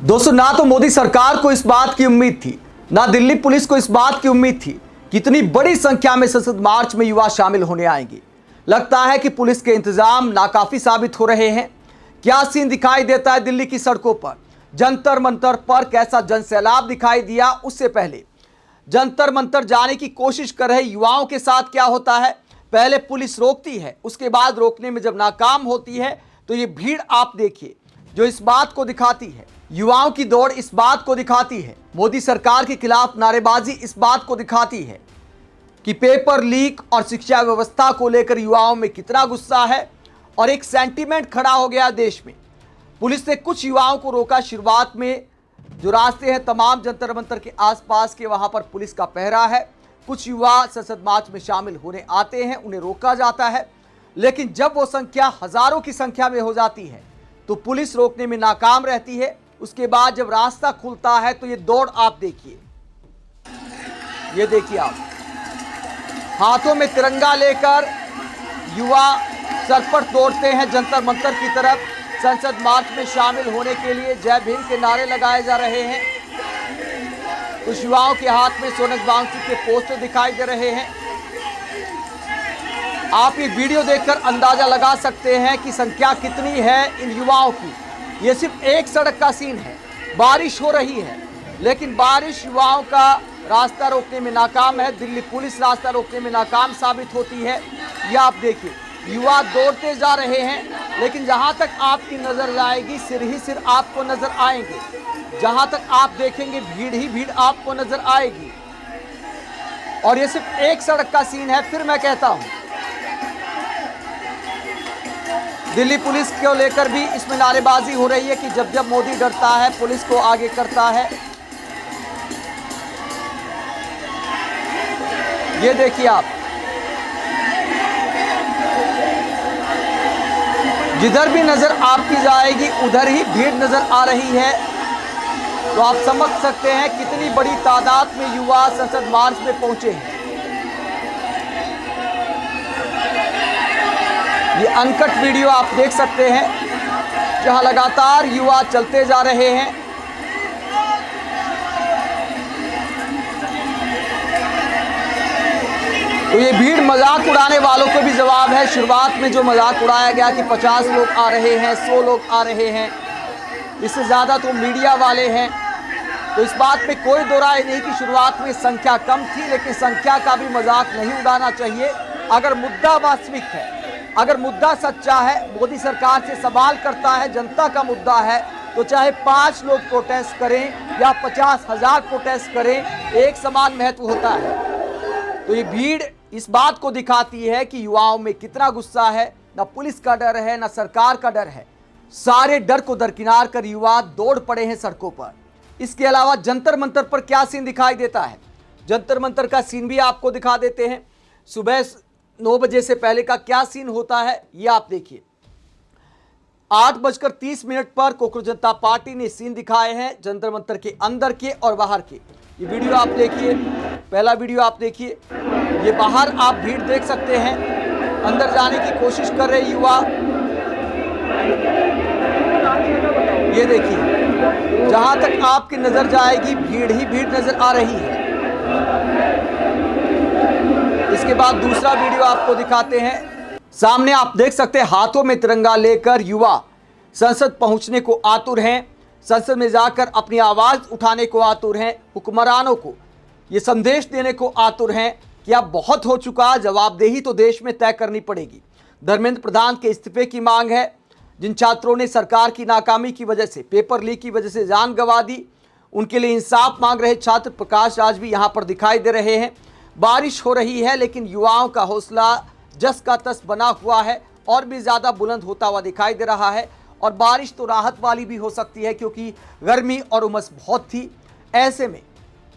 दोस्तों, ना तो मोदी सरकार को इस बात की उम्मीद थी, ना दिल्ली पुलिस को इस बात की उम्मीद थी कि इतनी बड़ी संख्या में संसद मार्च में युवा शामिल होने आएंगे। लगता है कि पुलिस के इंतजाम नाकाफी साबित हो रहे हैं। क्या सीन दिखाई देता है दिल्ली की सड़कों पर? जंतर मंतर पर कैसा जनसैलाब दिखाई दिया, उससे पहले जंतर मंतर जाने की कोशिश कर रहे युवाओं के साथ क्या होता है? पहले पुलिस रोकती है, उसके बाद रोकने में जब नाकाम होती है तो ये भीड़ आप देखिए, जो इस बात को दिखाती है, युवाओं की दौड़ इस बात को दिखाती है, मोदी सरकार के खिलाफ नारेबाजी इस बात को दिखाती है कि पेपर लीक और शिक्षा व्यवस्था को लेकर युवाओं में कितना गुस्सा है और एक सेंटीमेंट खड़ा हो गया देश में। पुलिस ने कुछ युवाओं को रोका। शुरुआत में जो रास्ते हैं तमाम जंतर मंतर के आसपास के, वहां पर पुलिस का पहरा है। कुछ युवा संसद मार्च में शामिल होने आते हैं, उन्हें रोका जाता है, लेकिन जब वो संख्या हजारों की संख्या में हो जाती है तो पुलिस रोकने में नाकाम रहती है। उसके बाद जब रास्ता खुलता है तो ये दौड़ आप देखिए, ये देखिए आप, हाथों में तिरंगा लेकर युवा सरपट दौड़ते हैं जंतर मंतर की तरफ। संसद मार्च में शामिल होने के लिए जय भीम के नारे लगाए जा रहे हैं। कुछ युवाओं के हाथ में सोनक बांसुरी के पोस्टर दिखाई दे रहे हैं। आप ये वीडियो देखकर अंदाजा लगा सकते हैं कि संख्या कितनी है इन युवाओं की। ये सिर्फ एक सड़क का सीन है, बारिश हो रही है, लेकिन बारिश युवाओं का रास्ता रोकने में नाकाम है। दिल्ली पुलिस रास्ता रोकने में नाकाम साबित होती है। ये आप देखिए, युवा दौड़ते जा रहे हैं, लेकिन जहां तक आपकी नजर जाएगी सिर ही सिर आपको नजर आएंगे। जहां तक आप देखेंगे भीड़ ही भीड़ आपको नजर आएगी। और ये सिर्फ एक सड़क का सीन है। फिर मैं कहता हूं, दिल्ली पुलिस को लेकर भी इसमें नारेबाजी हो रही है कि जब जब मोदी डरता है पुलिस को आगे करता है। ये देखिए आप, जिधर भी नजर आपकी जाएगी उधर ही भीड़ नजर आ रही है। तो आप समझ सकते हैं कितनी बड़ी तादाद में युवा संसद मार्च में पहुंचे हैं। ये अनकट वीडियो आप देख सकते हैं, जहां लगातार युवा चलते जा रहे हैं। तो ये भीड़ मजाक उड़ाने वालों को भी जवाब है। शुरुआत में जो मजाक उड़ाया गया कि 50 लोग आ रहे हैं, 100 लोग आ रहे हैं, इससे ज़्यादा तो मीडिया वाले हैं। तो इस बात पे कोई दो राय नहीं कि शुरुआत में संख्या कम थी, लेकिन संख्या का भी मजाक नहीं उड़ाना चाहिए। अगर मुद्दा वास्तविक है, अगर मुद्दा सच्चा है, मोदी सरकार से सवाल करता है, जनता का मुद्दा है, तो चाहे 5 लोग प्रोटेस्ट करें या 50,000 प्रोटेस्ट करें, एक समान महत्व होता है। तो ये भीड़ इस बात को दिखाती है कि युवाओं में कितना गुस्सा है। ना पुलिस का डर है, ना सरकार का डर है। सारे डर को दरकिनार कर युवा दौड़ पड़े हैं सड़कों पर। इसके अलावा जंतर मंतर पर क्या सीन दिखाई देता है, जंतर मंतर का सीन भी आपको दिखा देते हैं। सुबह 9 बजे से पहले का क्या सीन होता है, ये आप देखिए। 8:30 पर कोकरोच जनता पार्टी ने सीन दिखाए हैं जंतर मंतर के अंदर के और बाहर के। ये वीडियो आप देखिए, पहला वीडियो आप देखिए। ये बाहर आप भीड़ देख सकते हैं, अंदर जाने की कोशिश कर रहे युवा। ये देखिए, जहां तक आपकी नजर जाएगी भीड़ ही भीड़ नजर आ रही है। इसके बाद दूसरा वीडियो आपको दिखाते हैं। सामने आप देख सकते हैं, हाथों में तिरंगा लेकर युवा संसद पहुंचने को आतुर हैं। संसद में जाकर अपनी आवाज उठाने को आतुर हैं। हुक्मरानों को ये संदेश देने को आतुर हैं कि अब बहुत हो चुका, जवाबदेही तो देश में तय करनी पड़ेगी। धर्मेंद्र प्रधान के इस्तीफे की मांग है। जिन छात्रों ने सरकार की नाकामी की वजह से, पेपर लीक की वजह से जान गंवा दी, उनके लिए इंसाफ मांग रहे छात्र प्रकाश राज भी यहाँ पर दिखाई दे रहे हैं। बारिश हो रही है, लेकिन युवाओं का हौसला जस का तस बना हुआ है और भी ज़्यादा बुलंद होता हुआ दिखाई दे रहा है। और बारिश तो राहत वाली भी हो सकती है, क्योंकि गर्मी और उमस बहुत थी। ऐसे में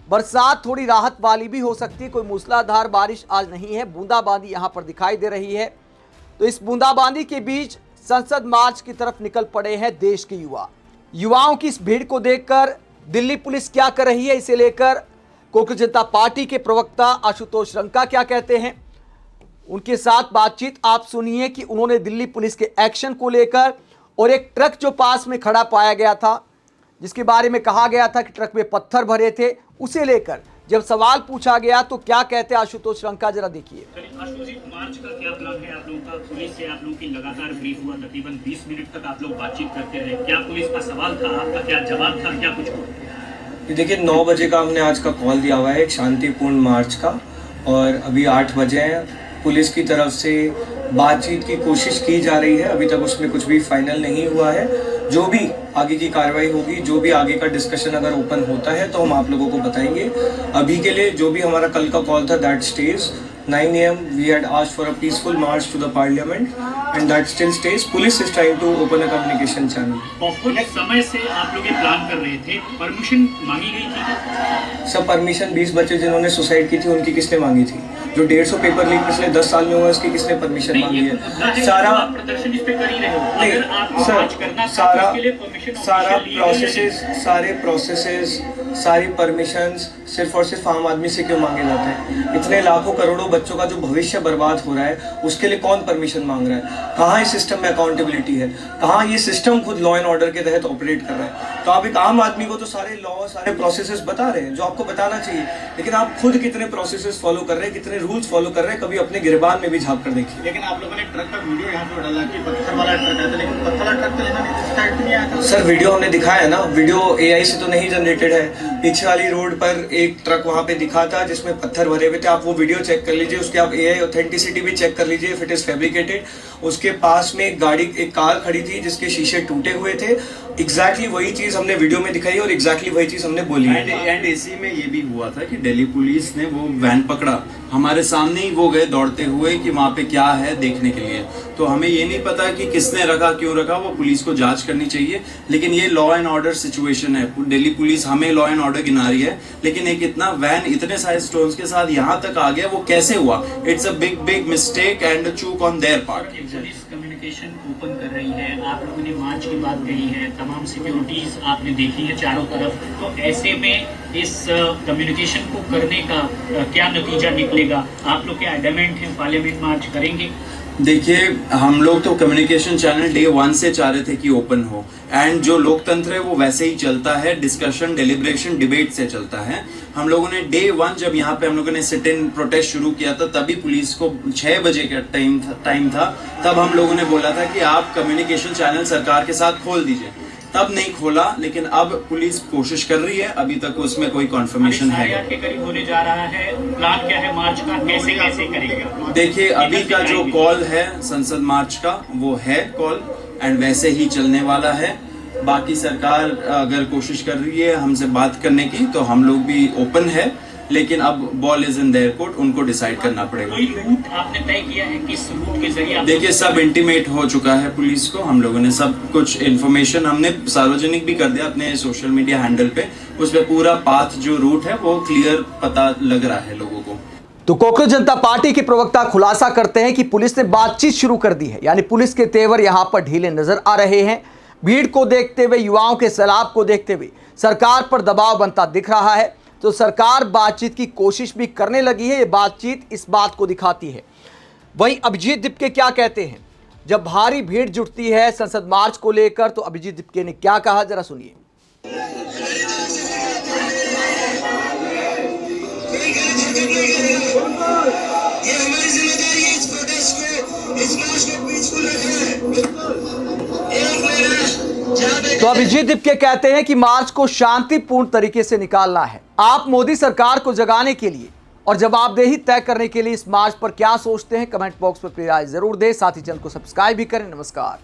बरसात थोड़ी राहत वाली भी हो सकती है। कोई मूसलाधार बारिश आज नहीं है, बूंदाबांदी यहाँ पर दिखाई दे रही है। तो इस बूंदाबांदी के बीच संसद मार्च की तरफ निकल पड़े हैं देश के युवा। युवाओं की इस भीड़ को देखकर दिल्ली पुलिस क्या कर रही है, इसे लेकर कोकरोच जनता पार्टी के प्रवक्ता आशुतोष रंका क्या कहते हैं, उनके साथ बातचीत आप सुनिए कि उन्होंने दिल्ली पुलिस के एक्शन को लेकर और एक ट्रक जो पास में खड़ा पाया गया था जिसके बारे में कहा गया था कि ट्रक में पत्थर भरे थे, उसे लेकर जब सवाल पूछा गया तो क्या कहते आशुतोष रंका, जरा देखिए। आशुतोष जी, मार्च का क्या प्लान है आप लोगों का? पुलिस से आप लोगों की लगातार ब्रीफ हुआ, तकरीबन 20 मिनट तक आप लोग बातचीत करते रहे। क्या पुलिस का सवाल था, आपका क्या जवाब था, क्या कुछ हुआ? देखिए 9 बजे का हमने आज का कॉल दिया हुआ है एक शांतिपूर्ण मार्च का, और अभी 8 बजे हैं। पुलिस की तरफ से बातचीत की कोशिश की जा रही है, अभी तक उसमें कुछ भी फाइनल नहीं हुआ है। जो भी आगे की कार्रवाई होगी, जो भी आगे का डिस्कशन अगर ओपन होता है तो हम आप लोगों को बताएंगे। अभी के लिए जो भी हमारा कल का कॉल था that stage 9 AM we had asked for a peaceful march to the parliament and that still stays. Police is trying to open a communication channel. बहुत समय से आप लोग ये प्लान कर रहे थे, परमिशन मांगी गई थी? सब परमिशन 20 बच्चे जिन्होंने सुसाइड की थी उनकी किसने मांगी थी? जो 150 पेपर लीक पिछले 10 साल में हुआ उसकी किसने परमिशन मांगी है? सारा प्रदर्शन इस पे कर ही रहे हो। अगर आप सर, मार्च करना था तो उसके लिए परमिशन सारा प्रोसेसेस सारी परमिशंस सिर्फ और सिर्फ आम आदमी से क्यों मांगे जाते हैं? इतने लाखों करोड़ों बच्चों का जो भविष्य बर्बाद हो रहा है उसके लिए कौन परमिशन मांग रहा है? कहाँ इस सिस्टम में अकाउंटेबिलिटी है? कहाँ ये सिस्टम खुद लॉ एंड ऑर्डर के तहत ऑपरेट कर रहा है? तो आप एक आम आदमी को तो सारे लॉ सारे प्रोसेसेस बता रहे हैं जो आपको बताना चाहिए, लेकिन आप खुद कितने प्रोसेसेस फॉलो कर रहे हैं, कितने रूल्स फॉलो कर रहे हैं, कभी अपने गिरबान में भी झांक कर देखिए। लेकिन आप लोगों ने ट्रक का वीडियो यहाँ पे डाला कि पत्थर वाला ट्रक आता, लेकिन पत्थर वाला ट्रक तो यहाँ स्टार्ट नहीं आया था। सर वीडियो हमने दिखाया ना, वीडियो AI से तो नहीं जनरेटेड है। पीछे वाली रोड पर एक ट्रक वहाँ पे दिखा था जिसमें पत्थर भरे हुए थे, आप वो वीडियो चेक कर लीजिए, उसके आप AI ऑथेंटिसिटी भी चेक कर लीजिए इफ इट इज फैब्रिकेटेड। उसके पास में एक कार खड़ी थी जिसके शीशे टूटे हुए थे। एग्जैक्टली वही चीज हमने वीडियो में दिखाई और एग्जैक्टली वही चीज हमने बोली है। एंड इसी में ये भी हुआ था कि दिल्ली पुलिस ने वो वैन पकड़ा, हमारे सामने ही वो गए दौड़ते हुए कि वहाँ पे क्या है देखने के लिए। तो हमें ये नहीं पता कि किसने रखा, क्यों रखा, वो पुलिस को जांच करनी चाहिए। लेकिन ये लॉ एंड ऑर्डर सिचुएशन है, दिल्ली पुलिस हमें लॉ एंड ऑर्डर गिना रही है, लेकिन एक इतना वैन इतने सारे स्टोन्स के साथ यहाँ तक आ गया, वो कैसे हुआ? It's a big mistake and चूक on their part. Police communication open कर रही है, आप लोगों ने मार्च की बात कही है, तमाम सिक्योरिटीज आपने देखी है चारों तरफ, तो ऐसे में इस कम्युनिकेशन को करने का क्या नतीजा निकलेगा? आप लोग क्या एडमेंट हैं, पार्लियामेंट मार्च करेंगे? देखिए हम लोग तो कम्युनिकेशन चैनल डे 1 से चाह रहे थे कि ओपन हो, एंड जो लोकतंत्र है वो वैसे ही चलता है, डिस्कशन, डेलिब्रेशन, डिबेट से चलता है। हम लोगों ने डे 1 जब यहाँ पे हम लोगों ने सिट इन प्रोटेस्ट शुरू किया था, तभी पुलिस को 6 बजे का टाइम था, तब हम लोगों ने बोला था कि आप कम्युनिकेशन चैनल सरकार के साथ खोल दीजिए। तब नहीं खोला, लेकिन अब पुलिस कोशिश कर रही है, अभी तक उसमें कोई कॉन्फर्मेशन है। के करीब होने जा रहा है, प्लान क्या है मार्च का, कैसे करेंगे? देखिए अभी का जो कॉल है संसद मार्च का वो है कॉल, एंड वैसे ही चलने वाला है। बाकी सरकार अगर कोशिश कर रही है हमसे बात करने की तो हम लोग भी ओपन है, लेकिन अब ball is in their court, उनको डिसाइड करना पड़ेगा। कोई रूट आपने तय किया है, किस रूट के जरिए? देखिए सब इंटीमेट हो चुका है पुलिस को, हम लोगों ने सब कुछ इन्फॉर्मेशन हमने सार्वजनिक भी कर दिया अपने सोशल मीडिया हैंडल पे, उस पे पूरा पाथ जो रूट है वो क्लियर पता लग रहा है लोगों को। तो कांग्रेस जनता पार्टी के प्रवक्ता खुलासा करते हैं कि पुलिस ने बातचीत शुरू कर दी है, यानी पुलिस के तेवर यहां पर ढीले नजर आ रहे हैं। भीड़ को देखते हुए, युवाओं के सैलाब को देखते हुए सरकार पर दबाव बनता दिख रहा है, तो सरकार बातचीत की कोशिश भी करने लगी है। ये बातचीत इस बात को दिखाती है। वहीं अभिजीत दीपके क्या कहते हैं जब भारी भीड़ जुटती है संसद मार्च को लेकर, तो अभिजीत दीपके ने क्या कहा, जरा सुनिए। ये हमारी जिम्मेदारी है इस प्रोटेस्ट को, इस मार्च को पीसफुल रखना है। तो अभिजीत दीपके कहते हैं कि मार्च को शांतिपूर्ण तरीके से निकालना है। आप मोदी सरकार को जगाने के लिए और जवाबदेही तय करने के लिए इस मार्च पर क्या सोचते हैं, कमेंट बॉक्स पर अपनी राय जरूर दें। साथ ही चैनल को सब्सक्राइब भी करें। नमस्कार।